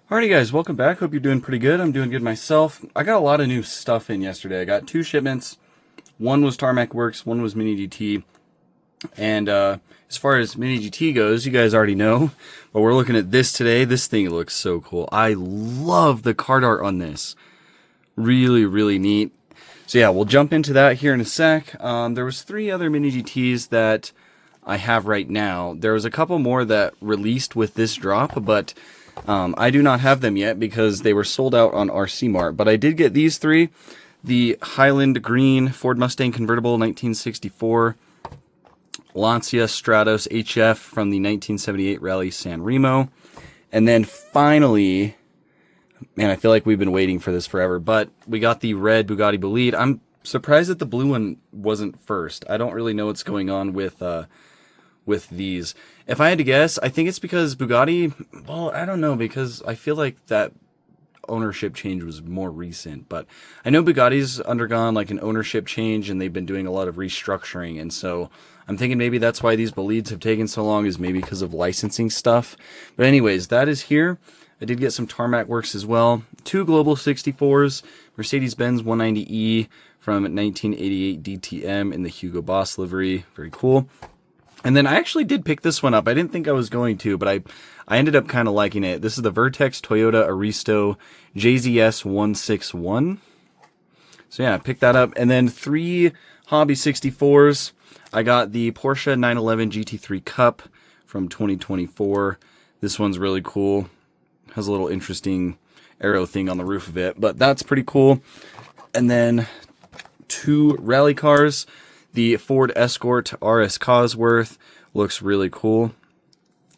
Alrighty guys, welcome back. Hope you're doing pretty good. I'm doing good myself. I got a lot of new stuff in yesterday. I got 2 shipments. One was Tarmac Works, one was Mini GT. And as far as Mini GT goes, you guys already know. But we're looking at this today. This thing looks so cool. I love the card art on this. Really, really neat. So yeah, we'll jump into that here in a sec. There was 3 other Mini GTs that I have right now. There was a couple more that released with this drop, but I do not have them yet because they were sold out on RC Mart. But I did get these 3. The Highland Green Ford Mustang Convertible 1964. Lancia Stratos HF from the 1978 Rally San Remo. And then finally, man, I feel like we've been waiting for this forever, but we got the red Bugatti Bolide. I'm surprised that the blue one wasn't first. I don't really know what's going on with these. If I had to guess, I think it's because Bugatti, well, I don't know, because I feel like that ownership change was more recent, but I know Bugatti's undergone like an ownership change and they've been doing a lot of restructuring, and so I'm thinking maybe that's why these Bolides have taken so long, is maybe because of licensing stuff. But anyways, that is here. I did get some Tarmac Works as well. 2 Global 64s, Mercedes-Benz 190E from 1988 DTM in the Hugo Boss livery. Very cool. And then I actually did pick this one up. I didn't think I was going to, but I ended up kind of liking it. This is the Vertex Toyota Aristo JZS 161. So yeah, I picked that up. And then 3 Hobby 64s. I got the Porsche 911 GT3 Cup from 2024. This one's really cool. Has a little interesting arrow thing on the roof of it, but that's pretty cool. And then 2 rally cars. The Ford Escort RS Cosworth looks really cool,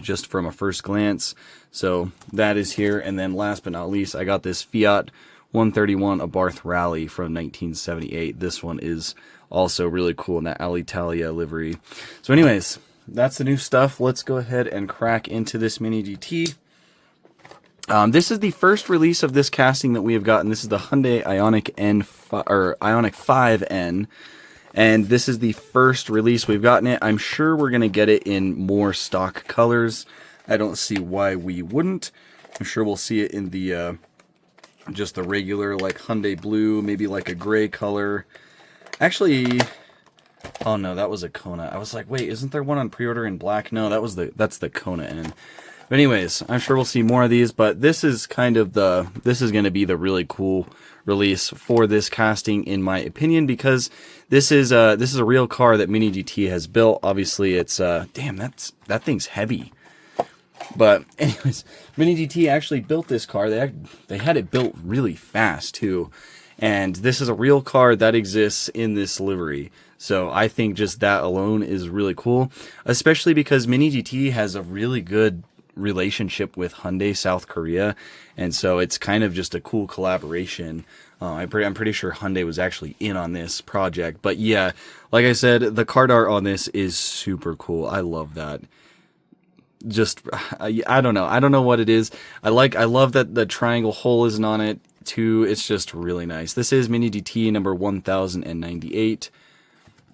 just from a first glance. So that is here. And then last but not least, I got this Fiat 131 Abarth Rally from 1978. This one is also really cool in that Alitalia livery. So anyways, that's the new stuff. Let's go ahead and crack into this Mini GT. This is the first release of this casting that we have gotten. This is the Hyundai Ioniq Ioniq 5N. And this is the first release we've gotten it. I'm sure we're going to get it in more stock colors. I don't see why we wouldn't. I'm sure we'll see it in the just the regular like Hyundai blue, maybe like a gray color. Actually, oh no, that was a Kona. I was like, wait, isn't there one on pre-order in black? No, that's the Kona N. But anyways, I'm sure we'll see more of these, but this is kind of this is going to be the really cool release for this casting, in my opinion, because this is a real car that Mini GT has built. Obviously, it's damn, that thing's heavy. But anyways, Mini GT actually built this car. They had it built really fast too, and this is a real car that exists in this livery. So I think just that alone is really cool, especially because Mini GT has a really good relationship with Hyundai South Korea, and so it's kind of just a cool collaboration. I'm pretty sure Hyundai was actually in on this project, but yeah, like I said, the card art on this is super cool. I love that. Just I don't know what it is. I love that the triangle hole isn't on it too. It's just really nice. This is Mini GT number 1098.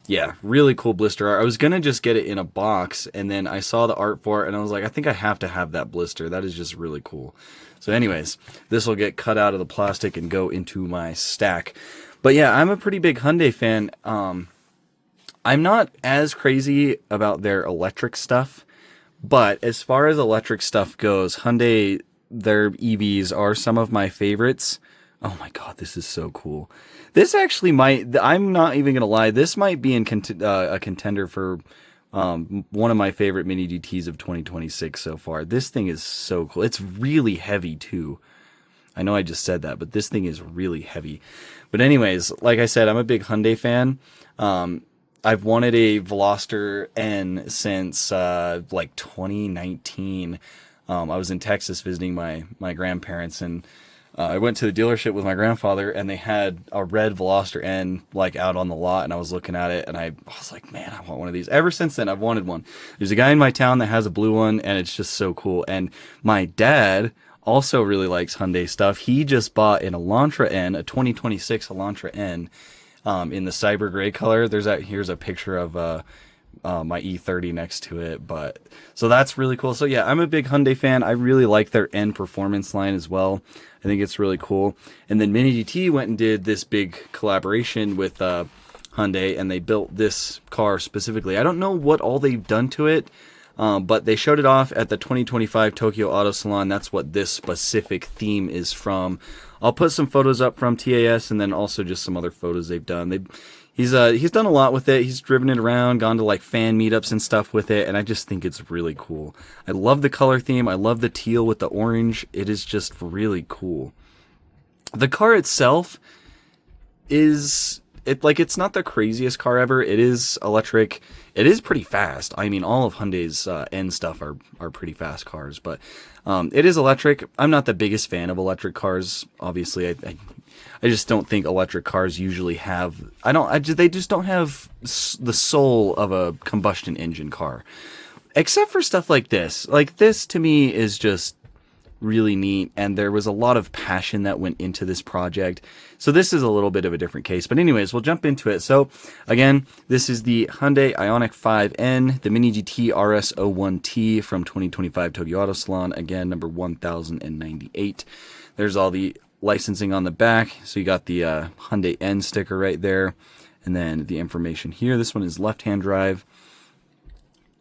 Yeah, really cool blister art. I was going to just get it in a box, and then I saw the art for it, and I was like, I think I have to have that blister. That is just really cool. So anyways, this will get cut out of the plastic and go into my stack. But yeah, I'm a pretty big Hyundai fan. I'm not as crazy about their electric stuff, but as far as electric stuff goes, Hyundai, their EVs are some of my favorites. Oh my god, this is so cool. This actually might, I'm not even going to lie, this might be a contender for one of my favorite Mini GTs of 2026 so far. This thing is so cool. It's really heavy too. I know I just said that, but this thing is really heavy. But anyways, like I said, I'm a big Hyundai fan. I've wanted a Veloster N since like 2019. I was in Texas visiting my grandparents, and I went to the dealership with my grandfather, and they had a red Veloster N like out on the lot, and I was looking at it, and I was like, man, I want one of these. Ever since then, I've wanted one. There's a guy in my town that has a blue one, and it's just so cool. And my dad also really likes Hyundai stuff. He just bought an Elantra N, a 2026 Elantra N, in the cyber gray color. Here's a picture of my E30 next to it. But so that's really cool. So yeah, I'm a big Hyundai fan. I really like their N performance line as well. I think it's really cool. And then Mini GT went and did this big collaboration with Hyundai, and they built this car specifically. I don't know what all they've done to it, but they showed it off at the 2025 Tokyo Auto Salon. That's what this specific theme is from. I'll put some photos up from TAS, and then also just some other photos they've done. He's done a lot with it. He's driven it around, gone to like fan meetups and stuff with it, and I just think it's really cool. I love the color theme. I love the teal with the orange. It is just really cool. The car itself is it's not the craziest car ever. It is electric. It is pretty fast. I mean, all of Hyundai's N stuff are pretty fast cars, but it is electric. I'm not the biggest fan of electric cars. Obviously, I just don't think electric cars usually have. They just don't have the soul of a combustion engine car, except for stuff like this. Like this to me is just really neat, and there was a lot of passion that went into this project. So this is a little bit of a different case, but anyways, we'll jump into it. So again, this is the Hyundai Ioniq 5N, the Mini GT RS-01T from 2025 Tokyo Auto Salon, again number 1098. There's all the licensing on the back, so you got the Hyundai N sticker right there, and then the information here. This one is left-hand drive.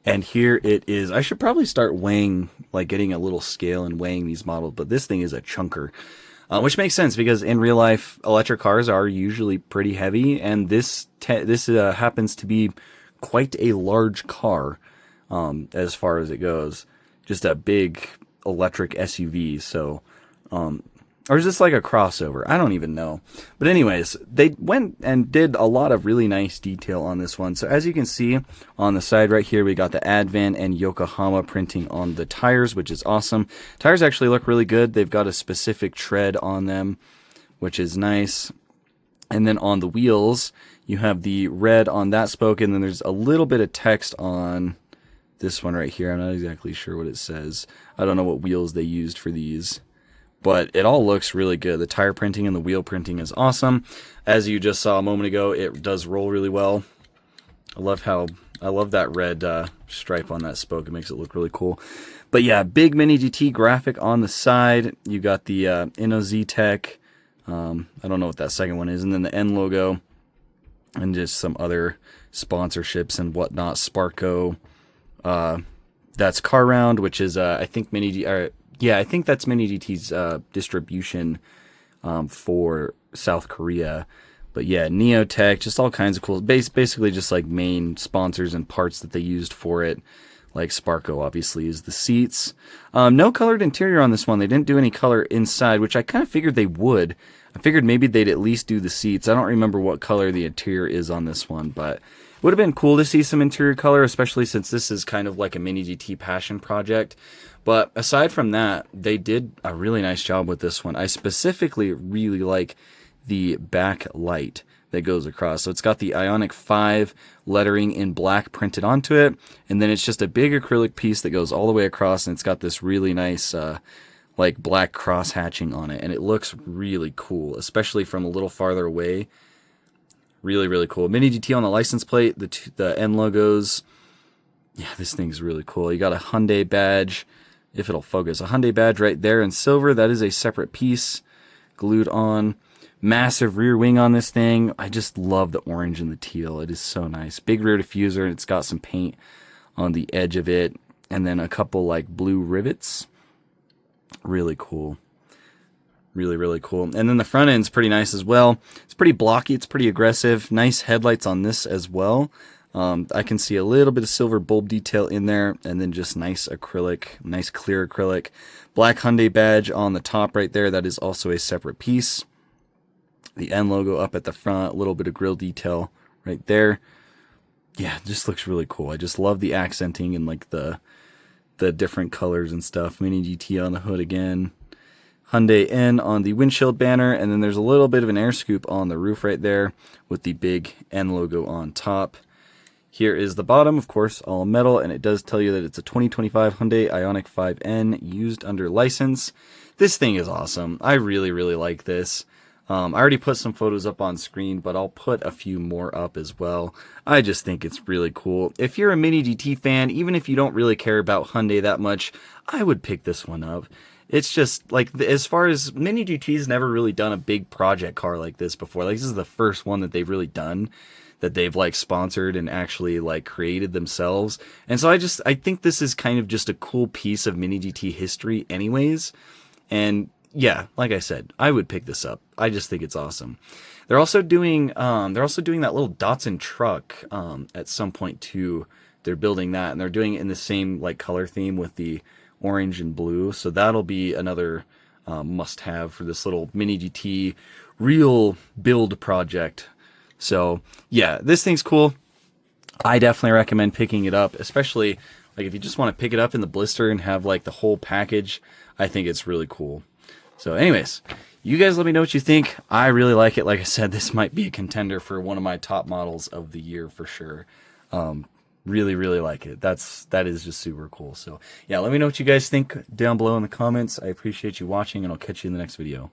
And here it is. I should probably start weighing, like getting a little scale and weighing these models, but this thing is a chunker, which makes sense because in real life, electric cars are usually pretty heavy, and this happens to be quite a large car as far as it goes. Just a big electric SUV, so or is this like a crossover? I don't even know. But anyways, they went and did a lot of really nice detail on this one. So as you can see on the side right here, we got the Advan and Yokohama printing on the tires, which is awesome. Tires actually look really good. They've got a specific tread on them, which is nice. And then on the wheels, you have the red on that spoke, and then there's a little bit of text on this one right here. I'm not exactly sure what it says. I don't know what wheels they used for these, but it all looks really good. The tire printing and the wheel printing is awesome. As you just saw a moment ago, it does roll really well. I love that red stripe on that spoke. It makes it look really cool. But yeah, big Mini GT graphic on the side. You got the InnoZ Tech. I don't know what that second one is. And then the N logo. And just some other sponsorships and whatnot. Sparco. That's Car Round, which is, I think, I think that's Mini GT's distribution for South Korea. But yeah, Neotech, just all kinds of cool, basically just like main sponsors and parts that they used for it. Like Sparco, obviously, is the seats. No colored interior on this one. They didn't do any color inside, which I kind of figured they would. I figured maybe they'd at least do the seats. I don't remember what color the interior is on this one, but it would have been cool to see some interior color, especially since this is kind of like a Mini GT passion project. But aside from that, they did a really nice job with this one. I specifically really like the back light that goes across. So it's got the Ioniq 5 lettering in black printed onto it, and then it's just a big acrylic piece that goes all the way across, and it's got this really nice like black cross hatching on it, and it looks really cool, especially from a little farther away. Really, really cool. Mini GT on the license plate, the N logos. Yeah, this thing's really cool. You got a Hyundai badge. If it'll focus, a Hyundai badge right there in silver. That is a separate piece glued on. Massive rear wing on this thing. I just love the orange and the teal. It is so nice. Big rear diffuser, and it's got some paint on the edge of it, and then a couple like blue rivets. Really cool. Really, really cool. And then the front end's pretty nice as well. It's pretty blocky. It's pretty aggressive. Nice headlights on this as well. I can see a little bit of silver bulb detail in there, and then just nice acrylic, nice clear acrylic. Black Hyundai badge on the top right there. That is also a separate piece. The N logo up at the front, a little bit of grille detail right there. Yeah, it just looks really cool. I just love the accenting and like the different colors and stuff. Mini GT on the hood again. Hyundai N on the windshield banner, and then there's a little bit of an air scoop on the roof right there with the big N logo on top. Here is the bottom, of course, all metal, and it does tell you that it's a 2025 Hyundai Ioniq 5N used under license. This thing is awesome. I really, really like this. I already put some photos up on screen, but I'll put a few more up as well. I just think it's really cool. If you're a Mini GT fan, even if you don't really care about Hyundai that much, I would pick this one up. It's just like, as far as Mini GT's never really done a big project car like this before. Like, this is the first one that they've really done, that they've like sponsored and actually like created themselves. And so I think this is kind of just a cool piece of Mini GT history anyways. And yeah, like I said, I would pick this up. I just think it's awesome. They're also doing that little Datsun truck at some point too. They're building that, and they're doing it in the same like color theme with the orange and blue. So that'll be another must-have for this little Mini GT real build project. So yeah, this thing's cool. I definitely recommend picking it up, especially like if you just want to pick it up in the blister and have like the whole package. I think it's really cool. So anyways, you guys let me know what you think. I really like it. Like I said, this might be a contender for one of my top models of the year for sure. Really, really like it. That is just super cool. So yeah, let me know what you guys think down below in the comments. I appreciate you watching, and I'll catch you in the next video.